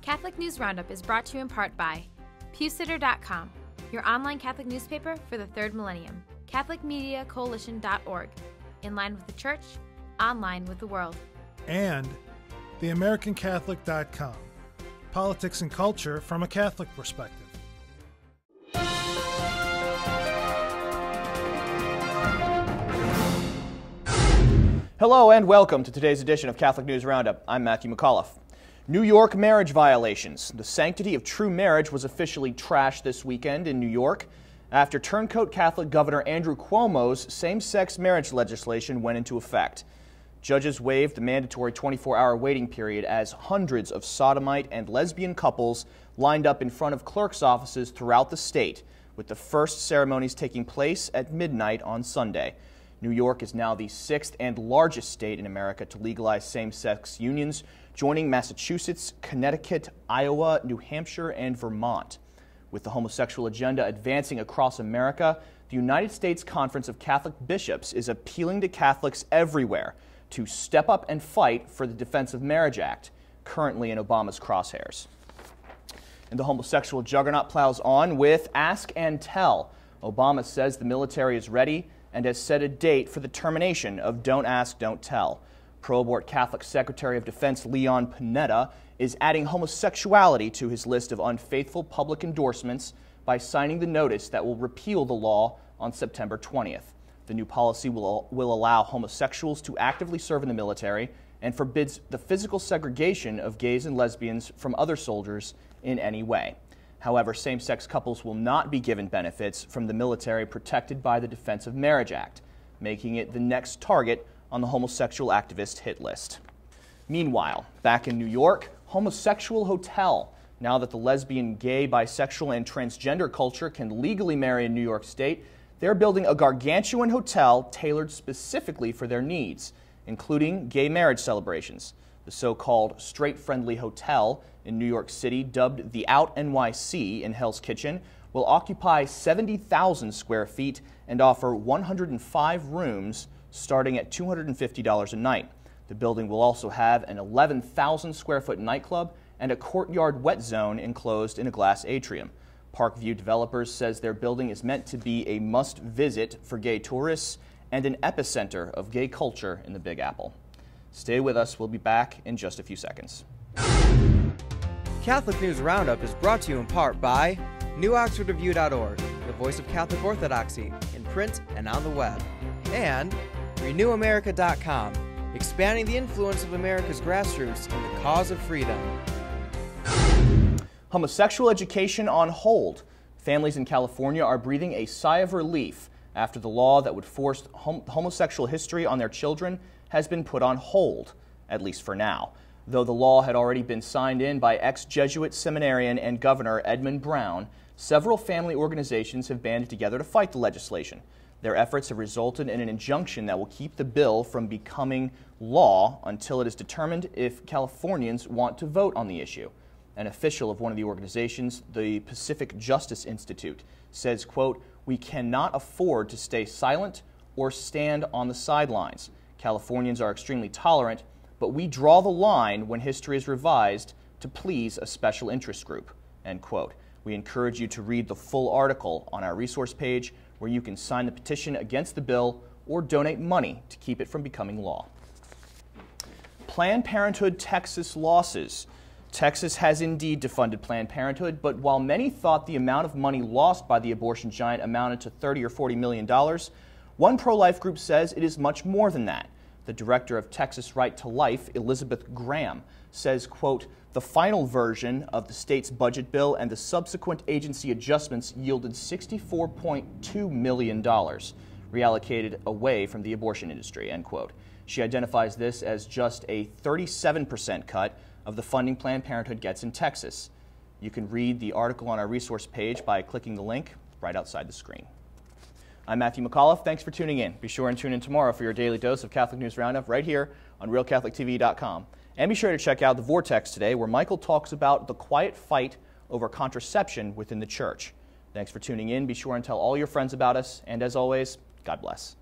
Catholic News Roundup is brought to you in part by PewSitter.com, your online Catholic newspaper for the third millennium, CatholicMediaCoalition.org, in line with the Church, online with the world. And TheAmericanCatholic.com, politics and culture from a Catholic perspective. Hello and welcome to today's edition of Catholic News Roundup. I'm Matthew McAuliffe. New York marriage violations. The sanctity of true marriage was officially trashed this weekend in New York after turncoat Catholic Governor Andrew Cuomo's same-sex marriage legislation went into effect. Judges waived the mandatory 24-hour waiting period as hundreds of sodomite and lesbian couples lined up in front of clerks' offices throughout the state, with the first ceremonies taking place at midnight on Sunday. New York is now the sixth and largest state in America to legalize same-sex unions, joining Massachusetts, Connecticut, Iowa, New Hampshire, and Vermont. With the homosexual agenda advancing across America, the United States Conference of Catholic Bishops is appealing to Catholics everywhere to step up and fight for the Defense of Marriage Act, currently in Obama's crosshairs. And the homosexual juggernaut plows on with Ask and Tell. Obama says the military is ready and has set a date for the termination of Don't Ask, Don't Tell. Pro-abort Catholic Secretary of Defense Leon Panetta is adding homosexuality to his list of unfaithful public endorsements by signing the notice that will repeal the law on September 20th. The new policy will allow homosexuals to actively serve in the military and forbids the physical segregation of gays and lesbians from other soldiers in any way. However, same-sex couples will not be given benefits from the military protected by the Defense of Marriage Act, making it the next target on the homosexual activist hit list. Meanwhile, back in New York, Homosexual Hotel. Now that the lesbian, gay, bisexual, and transgender culture can legally marry in New York State, they're building a gargantuan hotel tailored specifically for their needs, including gay marriage celebrations. The so-called straight-friendly hotel in New York City, dubbed the Out NYC in Hell's Kitchen, will occupy 70,000 square feet and offer 105 rooms starting at $250 a night. The building will also have an 11,000 square foot nightclub and a courtyard wet zone enclosed in a glass atrium. Parkview Developers says their building is meant to be a must-visit for gay tourists and an epicenter of gay culture in the Big Apple. Stay with us. We'll be back in just a few seconds. Catholic News Roundup is brought to you in part by NewOxfordReview.org, the voice of Catholic Orthodoxy, in print and on the web, and RenewAmerica.com, expanding the influence of America's grassroots in the cause of freedom. Homosexual education on hold. Families in California are breathing a sigh of relief after the law that would force homosexual history on their children has been put on hold, at least for now. Though the law had already been signed in by ex-Jesuit seminarian and Governor Edmund Brown, several family organizations have banded together to fight the legislation. Their efforts have resulted in an injunction that will keep the bill from becoming law until it is determined if Californians want to vote on the issue. An official of one of the organizations, the Pacific Justice Institute, says, quote, "We cannot afford to stay silent or stand on the sidelines. Californians are extremely tolerant, but we draw the line when history is revised to please a special interest group," end quote. We encourage you to read the full article on our resource page, where you can sign the petition against the bill or donate money to keep it from becoming law. Planned Parenthood Texas losses. Texas has indeed defunded Planned Parenthood, but while many thought the amount of money lost by the abortion giant amounted to $30 or $40 million, one pro-life group says it is much more than that. The director of Texas Right to Life, Elizabeth Graham, says, quote, "The final version of the state's budget bill and the subsequent agency adjustments yielded $64.2 million reallocated away from the abortion industry," end quote. She identifies this as just a 37% cut of the funding Planned Parenthood gets in Texas. You can read the article on our resource page by clicking the link right outside the screen. I'm Matthew McAuliffe. Thanks for tuning in. Be sure and tune in tomorrow for your daily dose of Catholic News Roundup right here on RealCatholicTV.com. And be sure to check out The Vortex today, where Michael talks about the quiet fight over contraception within the church. Thanks for tuning in. Be sure and tell all your friends about us. And as always, God bless.